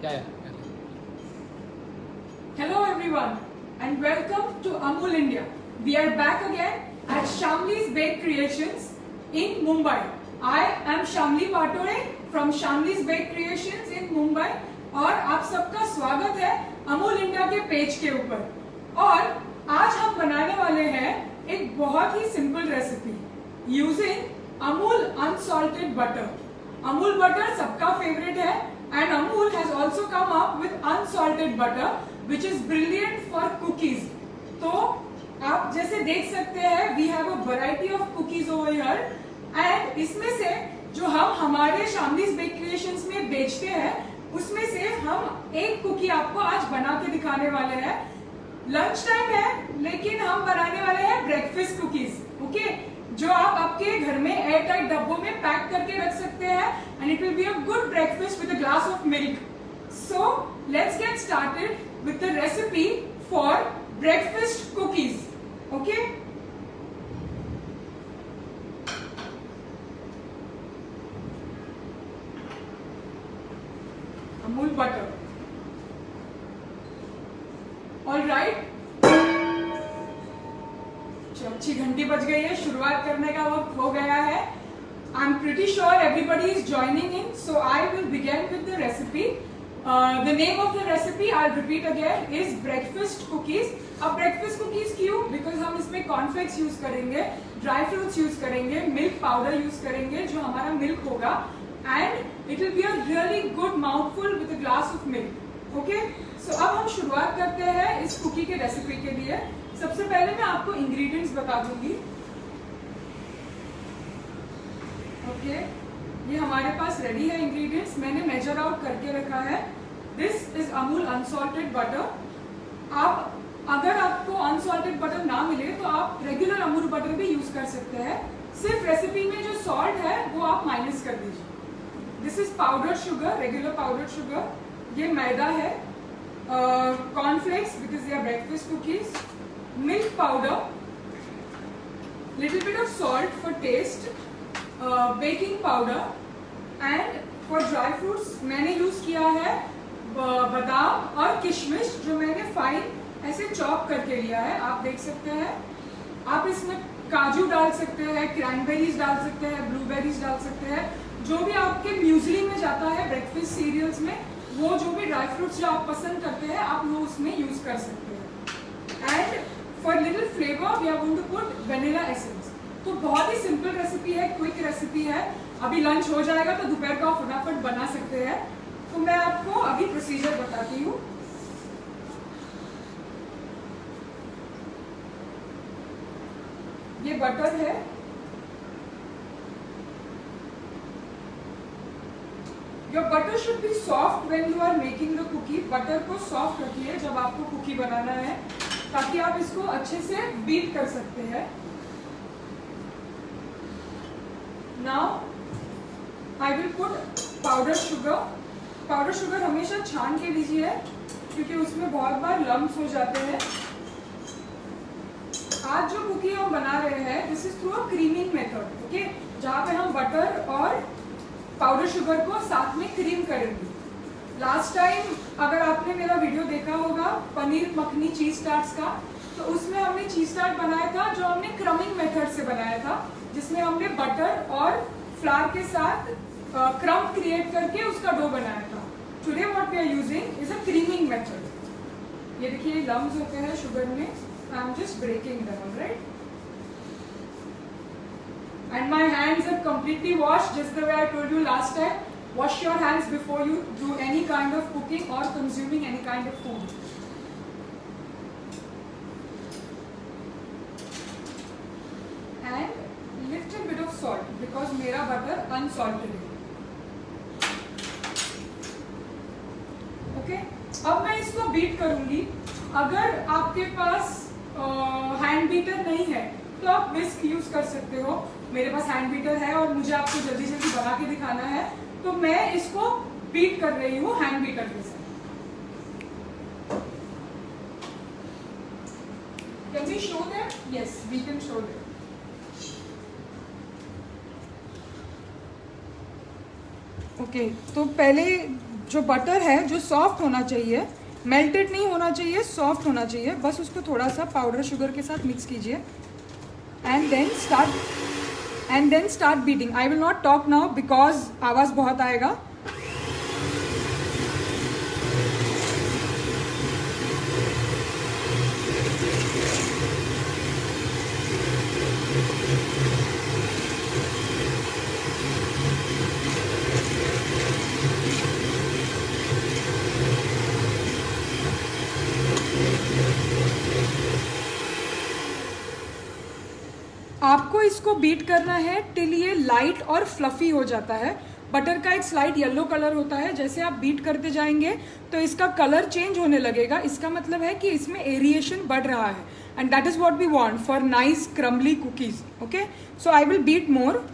क्या है? Hello everyone and welcome to Amul India. We are back again at Shamli's Bake Creations in Mumbai. I am Shamli Patore from Shamli's Bake Creations in Mumbai और आप सबका स्वागत है Amul India के page के ऊपर। और आज हम बनाने वाले हैं एक बहुत ही simple recipe using Amul unsalted butter. Amul butter सबका फेवरेट है and Amul has also come up with unsalted butter which is brilliant for cookies. तो आप जैसे देख सकते हैं we have a variety of cookies over here and इसमें से जो हम हमारे शामलीज बेक क्रिएशंस में बेचते हैं उसमें से हम एक कुकी आपको आज बना के दिखाने वाले हैं। लंच टाइम है लेकिन हम बनाने वाले हैं ब्रेकफास्ट कुकीज, ओके, जो आप आपके घर में एयर टाइट डब्बों में पैक करके रख सकते हैं and it will be a good breakfast with a glass of milk. So let's get started with the recipe for breakfast cookies, okay. Amul butter, alright. अच्छी घंटी बज गई है, शुरुआत करने का वक्त हो गया है। I am pretty sure everybody is joining in, so I will begin with the recipe. The name of the recipe I repeat again is breakfast cookies. अब ब्रेकफास्ट कुकीज क्यों? बिकॉज हम इसमें कॉर्नफ्लेक्स यूज करेंगे, dry fruits use करेंगे, milk powder use करेंगे जो हमारा milk होगा and it will be a really good mouthful with a glass of milk, okay. So अब हम शुरुआत करते हैं इस कुकी के रेसिपी के लिए। सबसे पहले मैं आपको इंग्रेडिएंट्स बता दूंगी, ओके। ये हमारे पास रेडी है इंग्रेडिएंट्स, मैंने मेजर आउट करके रखा है। This is Amul unsalted butter. आप अगर आपको अनसॉल्टेड बटर ना मिले तो आप रेगुलर अमूल बटर भी यूज कर सकते हैं। सिर्फ रेसिपी में जो सॉल्ट है वो आप माइनस कर दीजिए। This is powder sugar, regular powder sugar. ये मैदा है, cornflakes because they are breakfast cookies, milk powder, little bit of salt for taste, baking powder and for dry fruits मैंने यूज किया है बादाम और किशमिश जो मैंने फाइन ऐसे चॉप करके लिया है, आप देख सकते हैं। आप इसमें काजू डाल सकते हैं, क्रैनबेरीज डाल सकते हैं, ब्लूबेरीज डाल सकते हैं, जो भी आपके म्यूजली में जाता है ब्रेकफास्ट सीरियल्स में, वो जो भी ड्राई फ्रूट्स जो आप पसंद करते हैं आप वो उसमें यूज कर सकते हैं। And For little flavor, we are going to put vanilla essence. तो बहुत ही सिंपल रेसिपी है, क्विक रेसिपी है। अभी लंच हो जाएगा तो दोपहर का फटाफट बना सकते हैं। तो मैं आपको अभी प्रोसीजर बताती हूँ। ये बटर है, Your butter should be soft when you are making the cookie. Butter को सॉफ्ट रखिए जब आपको कुकी बनाना है ताकि आप इसको अच्छे से बीट कर सकते हैं। Now I will put powder sugar. Powder sugar हमेशा छान के लीजिए क्योंकि उसमें बहुत बार लम्स हो जाते हैं। आज जो कुकी हम बना रहे हैं this is through a creaming method, okay, जहाँ पे हम बटर और पाउडर शुगर को साथ में क्रीम करेंगे। लास्ट टाइम अगर आपने मेरा वीडियो देखा होगा पनीर मखनी चीज टार्ट्स का, तो उसमें हमने चीज टार्ट बनाया था जो हमने क्रमिंग मेथड से बनाया था, जिसमें हमने बटर और फ्लावर के साथ क्रम क्रिएट करके उसका डो बनाया था। Today what we are using is a creaming method. ये देखिए लम्स होते हैं शुगर में, I am just breaking them, right. And my hands are completely washed just the way I told you last time. Wash your hands before you do any kind of cooking or consuming any kind of food. And little bit of salt because मेरा butter unsalted है, okay? अब मैं इसको beat करूंगी। अगर आपके पास hand beater नहीं है तो आप विस्क यूज कर सकते हो। मेरे पास हैंड बीटर है और मुझे आपको जल्दी जल्दी बना के दिखाना है तो मैं इसको बीट कर रही हूँ हैंड बीटर के साथ। Can we show them? Yes, we can show them. Okay तो पहले जो बटर है जो सॉफ्ट होना चाहिए, मेल्टेड नहीं होना चाहिए, सॉफ्ट होना चाहिए, बस उसको थोड़ा सा पाउडर शुगर के साथ मिक्स कीजिए and then start beating. I will not talk now because आवाज़ बहुत आएगा. आपको इसको बीट करना है टिल ये लाइट और फ्लफी हो जाता है. बटर का एक स्लाइट येलो कलर होता है, जैसे आप बीट करते जाएंगे तो इसका कलर चेंज होने लगेगा. इसका मतलब है कि इसमें एरिएशन बढ़ रहा है and that is what we want for nice crumbly cookies. Okay, so I will beat more.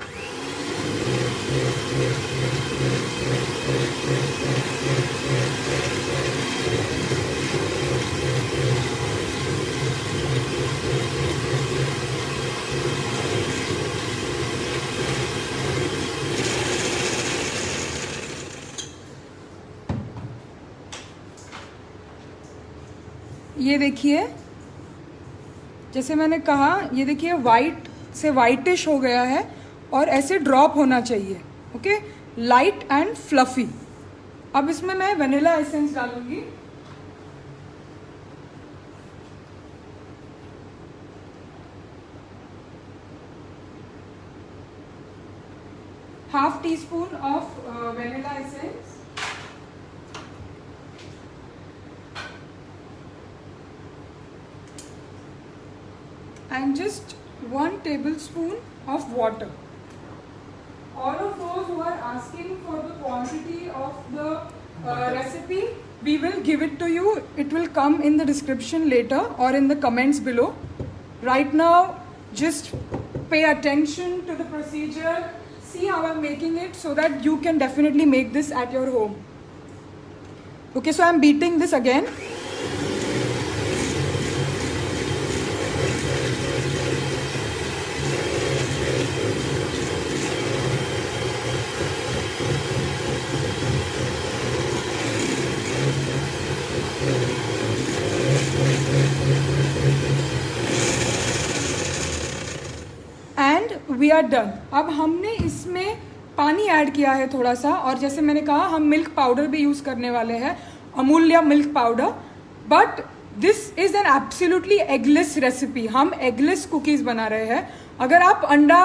ये देखिए, जैसे मैंने कहा, ये देखिए वाइट से वाइटिश हो गया है और ऐसे ड्रॉप होना चाहिए. Okay, light and fluffy. अब इसमें मैं वनीला एसेंस डालूंगी. Half tea spoon of vanilla essence. And just 1 tablespoon of water. All of those who are asking for the quantity of the recipe, we will give it to you. It will come in the description later or in the comments below. Right now, just pay attention to the procedure. See how I'm making it so that you can definitely make this at your home. Okay, so I'm beating this again. We are done. अब हमने इसमें पानी add किया है थोड़ा सा, और जैसे मैंने कहा हम मिल्क पाउडर भी यूज़ करने वाले हैं, अमूल्य milk powder. But this is an absolutely eggless recipe. हम एगलेस कुकीज़ बना रहे हैं. अगर आप अंडा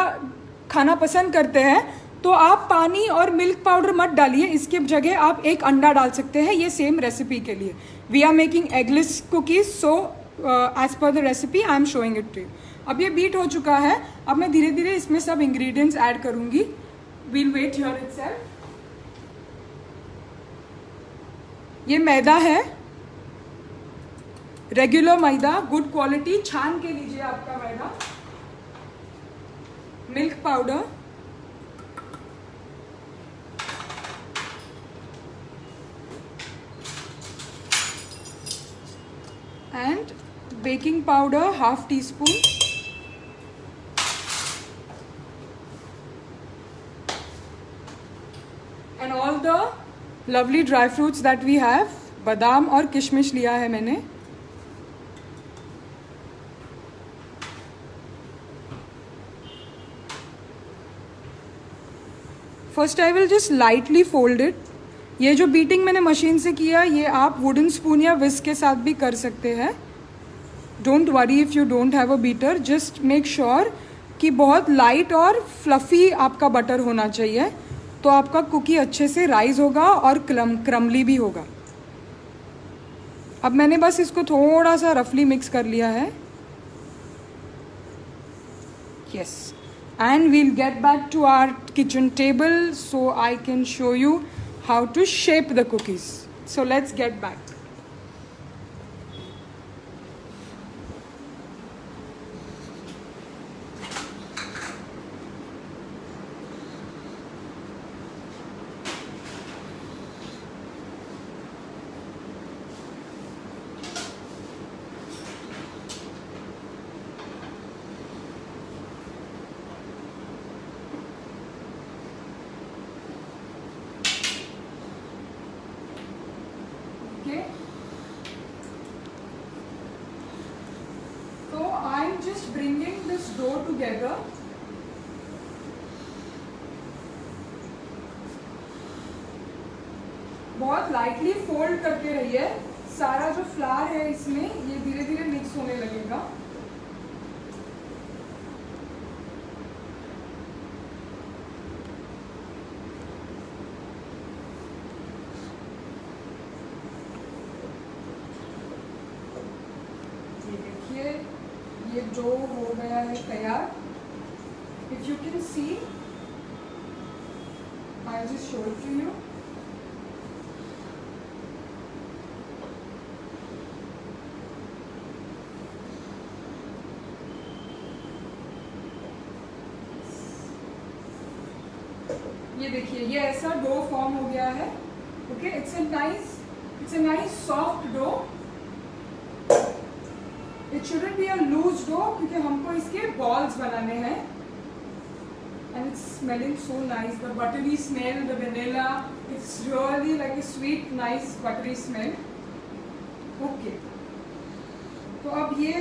खाना पसंद करते हैं तो आप पानी और मिल्क पाउडर मत डालिए, इसके जगह आप एक अंडा डाल सकते हैं ये सेम रेसिपी के लिए. We are making eggless cookies, so as per the recipe I am showing it to you. अब ये बीट हो चुका है. अब मैं धीरे धीरे इसमें सब इंग्रेडिएंट्स ऐड करूंगी. We'll wait here itself. ये मैदा है, रेगुलर मैदा, गुड क्वालिटी, छान के लीजिए आपका maida. Milk powder, and baking powder half teaspoon. And all the lovely dry fruits that we have. बादाम और किशमिश लिया है मैंने. First I will just lightly fold it. ये जो बीटिंग मैंने मशीन से किया, ये आप वुडन स्पून या विस्क के साथ भी कर सकते हैं. Don't worry if you don't have a beater. Just make sure कि बहुत लाइट और फ्लफ़ी आपका बटर होना चाहिए, तो आपका कुकी अच्छे से राइज होगा और क्रम्बली भी होगा. अब मैंने बस इसको थोड़ा सा रफली मिक्स कर लिया है. Yes, and we'll get back to our kitchen table so I can show you how to shape the cookies. So let's get back. Okay. So I'm just bringing this dough together. बहुत lightly fold करते रहिए. सारा जो flower है इसमें ये धीरे धीरे मिक्स होने लगेगा. ये देखिए ये डो हो गया है तैयार. If you can see, I just show it to you. ये देखिए ये ऐसा डो फॉर्म हो गया है. Okay, it's a nice soft dough. It shouldn't be a loose dough क्योंकि हमको इसके बॉल्स बनाने हैं. And it's smelling so nice. The buttery smell, the vanilla, it's really like a sweet nice buttery smell. Okay, तो अब ये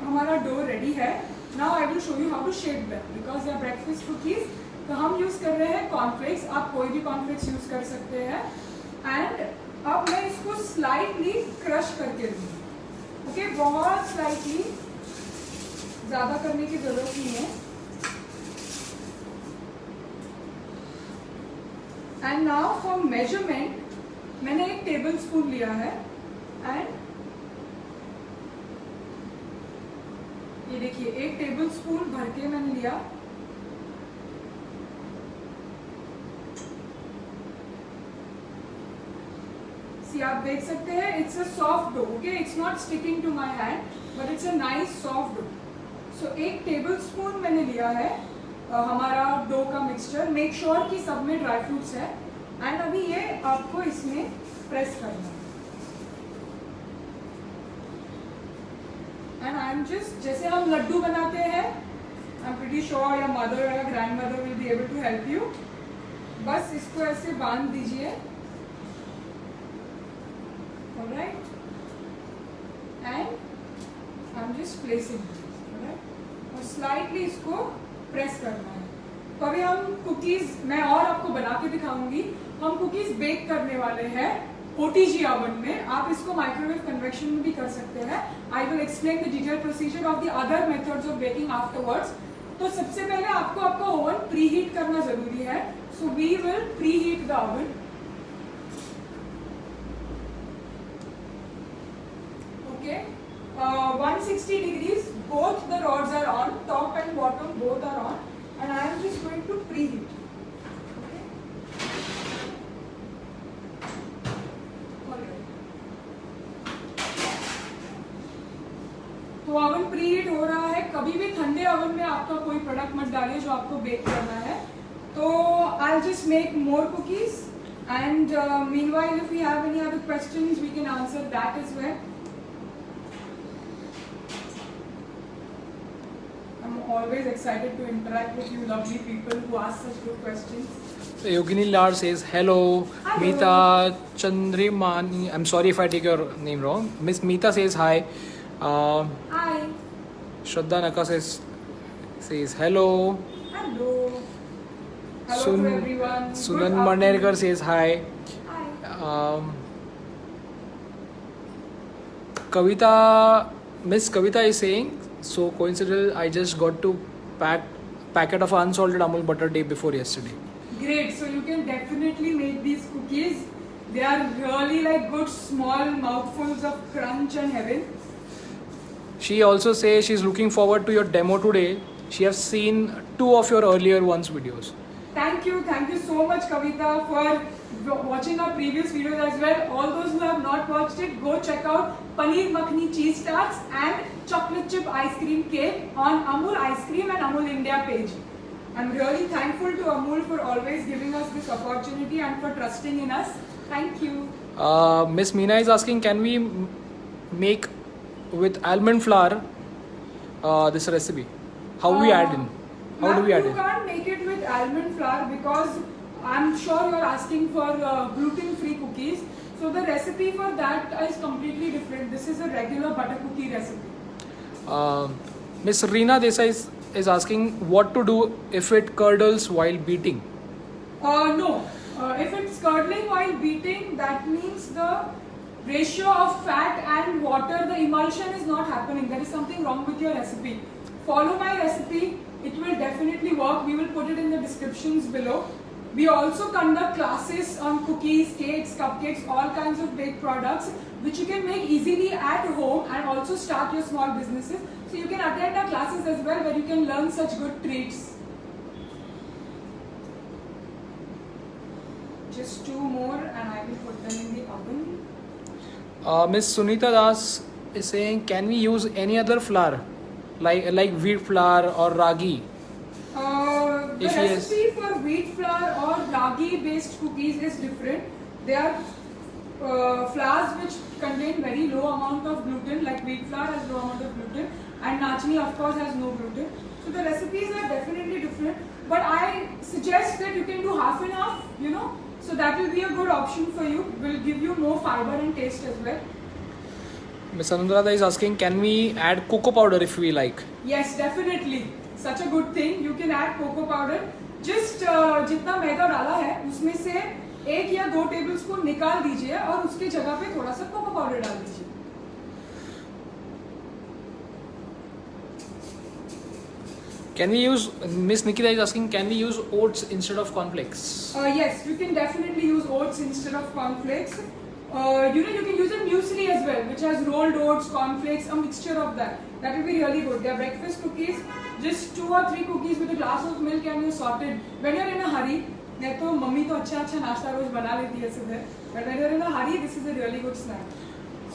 हमारा dough ready है. Now I will show you how to shape them because they are breakfast cookies. तो हम use कर रहे हैं कॉर्नफ्लेक्स. आप कोई भी कॉर्नफ्लेक्स यूज कर सकते हैं. एंड अब मैं इसको स्लाइटली क्रश करके दूंगी. ओके, बहुत स्लाइटली, ज्यादा करने की जरूरत नहीं है. एंड नाउ फॉर मेजरमेंट मैंने 1 टेबल स्पून लिया है. एंड ये देखिए 1 टेबल स्पून भर के मैंने लिया. आप देख सकते हैं it's a soft dough. Okay, it's not sticking to my hand but it's a nice soft dough. So 1 tablespoon मैंने लिया है हमारा डो का मिक्सचर. मेक श्योर कि सब में ड्राई फ्रूट्स है. एंड अभी ये आपको इसमें प्रेस करना है. एंड आई एम जस्ट, जैसे हम लड्डू बनाते हैं, I am pretty sure your mother या grandmother will be able to help you. बस इसको ऐसे बांध दीजिए. Alright, and I'm just placing it. Alright, और स्लाइटली इसको प्रेस करना है. तो अभी हम कुकीज, मैं और आपको बना के दिखाऊंगी. हम कुकीज बेक करने वाले हैं OTG ओवन में. आप इसको माइक्रोवेव कन्वेक्शन में भी कर सकते हैं. I will explain the detail procedure of the other methods of baking afterwards. तो सबसे पहले आपको आपका ओवन प्री हीट करना जरूरी है. So we will preheat the oven. Okay, 160 degrees, both the rods are on, top and bottom both are on, and I am just going to preheat. Okay. तो oven preheat हो रहा है. कभी भी ठंडे ओवन में आपका कोई प्रोडक्ट मत डालिए जो आपको बेक करना है. तो I'll just make more cookies, and meanwhile if we have any other questions we can answer that as well. Always excited to interact with you lovely people who ask such good questions. So Yogini Lar says hello. Hello. Meeta Chandrimani, I'm sorry if I take your name wrong. Miss Meeta says hi. Hi. Shraddha Naka says hello. Hello. Hello to everyone. Sunan Manerkar says hi. Hi. Kavita, Miss Kavita is saying, so coincidental, I just got to packet of unsalted Amul butter day before yesterday. Great. So you can definitely make these cookies. They are really like good small mouthfuls of crunch and heaven. She also says she's looking forward to your demo today. She has seen 2 of your earlier ones videos. Thank you so much Kavita for watching our previous videos as well. All those who have not watched it, go check out Paneer Makhani Cheese Tarts and Chocolate Chip Ice Cream Cake on Amul Ice Cream and Amul India page. I'm really thankful to Amul for always giving us this opportunity and for trusting in us. Thank you. Miss Meena is asking, can we make with almond flour this recipe? How we add in? How do we add You in? can't make it with almond flour because I'm sure you're asking for gluten-free cookies. So the recipe for that is completely different. This is a regular butter cookie recipe. Miss Reena Desai is asking what to do if it curdles while beating. No. If it's curdling while beating, that means the ratio of fat and water, the emulsion is not happening. There is something wrong with your recipe. Follow my recipe. It will definitely work. We will put it in the descriptions below. We also conduct classes on cookies, cakes, cupcakes, all kinds of baked products which you can make easily at home and also start your small businesses. So you can attend our classes as well where you can learn such good treats. Just 2 more and I will put them in the oven. Miss Sunita Das is saying, can we use any other flour like wheat flour or ragi? The recipe for wheat flour or ragi based cookies is different. They are flours which contain very low amount of gluten, like wheat flour has low amount of gluten and nachni of course has no gluten. So the recipes are definitely different, but I suggest that you can do half and half, so that will be a good option for you. Will give you more fiber and taste as well. Miss Anuradha is asking, can we add cocoa powder if we like? Yes, definitely. Such a good thing. You can add cocoa powder. Just जितना मैदा डाला है उसमें से 1 या 2 tablespoon निकाल दीजिए और उसके जगह पे थोड़ा सा कोको पाउडर डाल दीजिए. Can we use, Miss Nikita is asking, can we use oats instead of cornflakes? Yes, you can definitely use oats instead of cornflakes. You can use a muesli as well, which has rolled oats, cornflakes, a mixture of that. That will be really good. They are breakfast cookies. Just 2 or 3 cookies with a glass of milk and you're sorted. When you're in a hurry, नहीं तो mummy तो अच्छा नाश्ता रोज बना लेती है सुबह. But when you're in a hurry, this is a really good snack.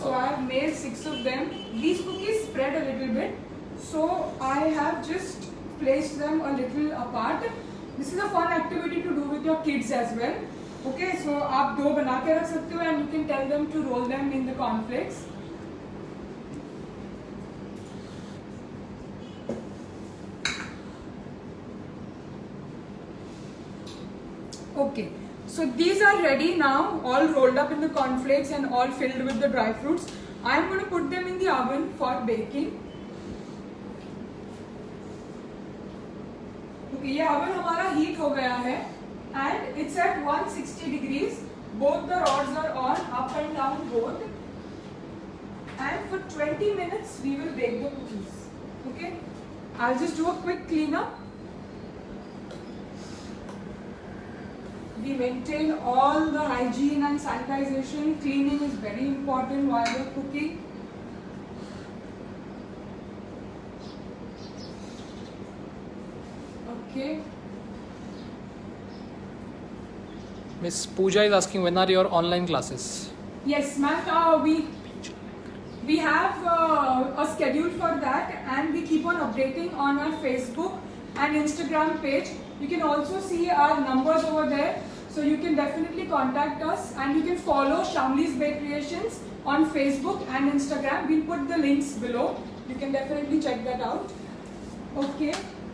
So I have made 6 of them. These cookies spread a little bit, so I have just placed them a little apart. This is a fun activity to do with your kids as well. Okay, so आप 2 बना के रख सकते हो and you can tell them to roll them in the cornflakes. Okay, so these are ready now, all rolled up in the cornflakes and all filled with the dry fruits. I am going to put them in the oven for baking. Okay, ये oven हमारा heat हो गया है and it's at 160 degrees. Both the rods are on, up and down both. And for 20 minutes we will bake the cookies. Okay, I'll just do a quick cleanup. We maintain all the hygiene and sanitization. Cleaning is very important while you're cooking. Okay. Miss Pooja is asking, when are your online classes? Yes, ma'am. We have a schedule for that, and we keep on updating on our Facebook and Instagram page. You can also see our numbers over there, so you can definitely contact us, and you can follow Shamli's Baked Creations on Facebook and Instagram. We'll put the links below. You can definitely check that out. Okay.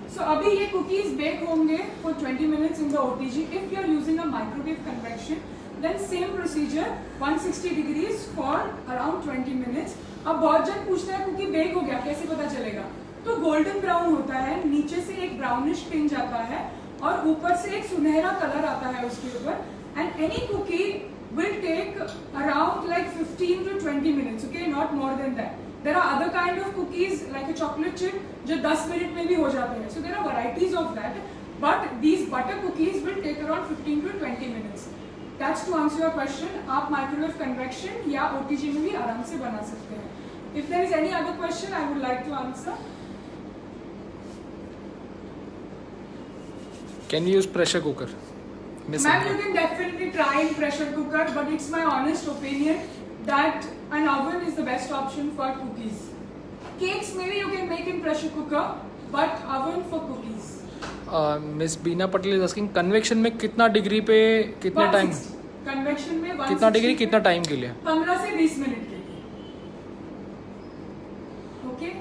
So अभी ये cookies bake होंगे for 20 minutes in the OTG. If you are using a microwave convection, then same procedure, 160 degrees for around 20 minutes. अब बहुत जन पूछते हैं cookie bake हो गया, कैसे पता चलेगा? तो golden brown होता है, नीचे से एक brownish tinge आता है और ऊपर से एक सुनहरा कलर आता है उसके ऊपर. And any cookie will take around like 15 to 20 minutes. Okay, not more than that. There are other kind of cookies like a chocolate chip जो 10 मिनट में भी हो जाते हैं. So there are varieties of that, but these butter cookies will take around 15 to 20 minutes. That's to answer your question. आप microwave convection या OTG में भी आराम से बना सकते हैं. If there is any other question, I would like to answer. Can you use pressure cooker? Ma'am, you can definitely try in pressure cooker, but it's my honest opinion that an oven is the best option for cookies. Cakes maybe you can make in pressure cooker, but oven for cookies. Miss Beena Patel is asking, convection में कितना degree पे कितने time? Convection में 160 कितना degree कितना time के लिए? 15 से 20 मिनट के लिए. Okay.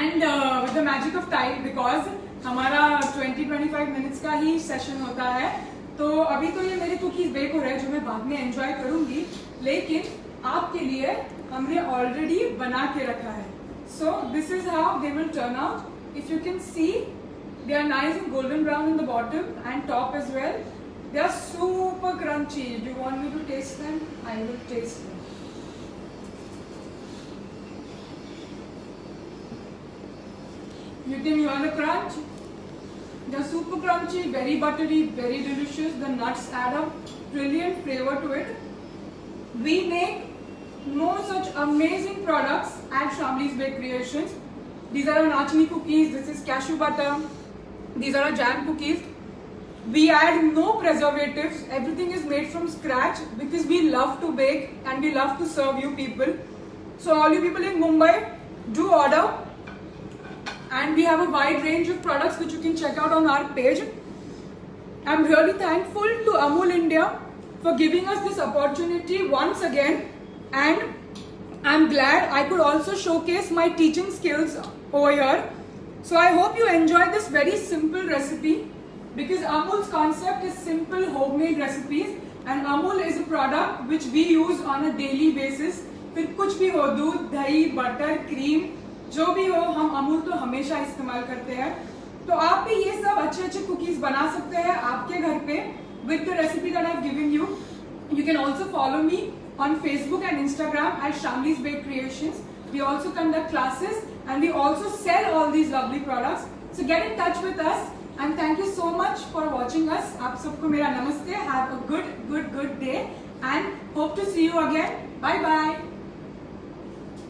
And with the magic of time, because हमारा 20-25 minutes का ही सेशन होता है, तो अभी तो ये मेरे कुकीज बेक हो रहे हैं जो मैं बाद में एंजॉय करूंगी, लेकिन आपके लिए हमने ऑलरेडी बना के रखा है. So this is how they will turn out. If you can C, they are nice and golden brown in the bottom and top as well. They are super crunchy. Do you want me to taste them? I will taste them. You can hear the crunch. They are super crunchy, very buttery, very delicious. The nuts add a brilliant flavor to it. We make no such amazing products at Shamli's Bake Creations. These are our nachni cookies. This is cashew butter. These are our jam cookies. We add no preservatives. Everything is made from scratch because we love to bake and we love to serve you people. So all you people in Mumbai, do order. And we have a wide range of products which you can check out on our page. I'm really thankful to Amul India for giving us this opportunity once again. And I'm glad I could also showcase my teaching skills over here. So I hope you enjoy this very simple recipe because Amul's concept is simple homemade recipes and Amul is a product which we use on a daily basis. फिर कुछ भी हो, दूध, दही, butter, cream, जो भी हो, हम अमूल तो हमेशा इस्तेमाल करते हैं. तो आप भी ये सब अच्छे अच्छे कुकीज बना सकते हैं आपके घर पे with the recipe that I've given you. You can also follow me on Facebook and Instagram at Shamli's Bake Creations. We also conduct classes and we also sell all these lovely products. So get in touch with us and thank you so much for watching us. आप सबको मेरा नमस्ते. Have a good day and hope to see you again. Bye bye.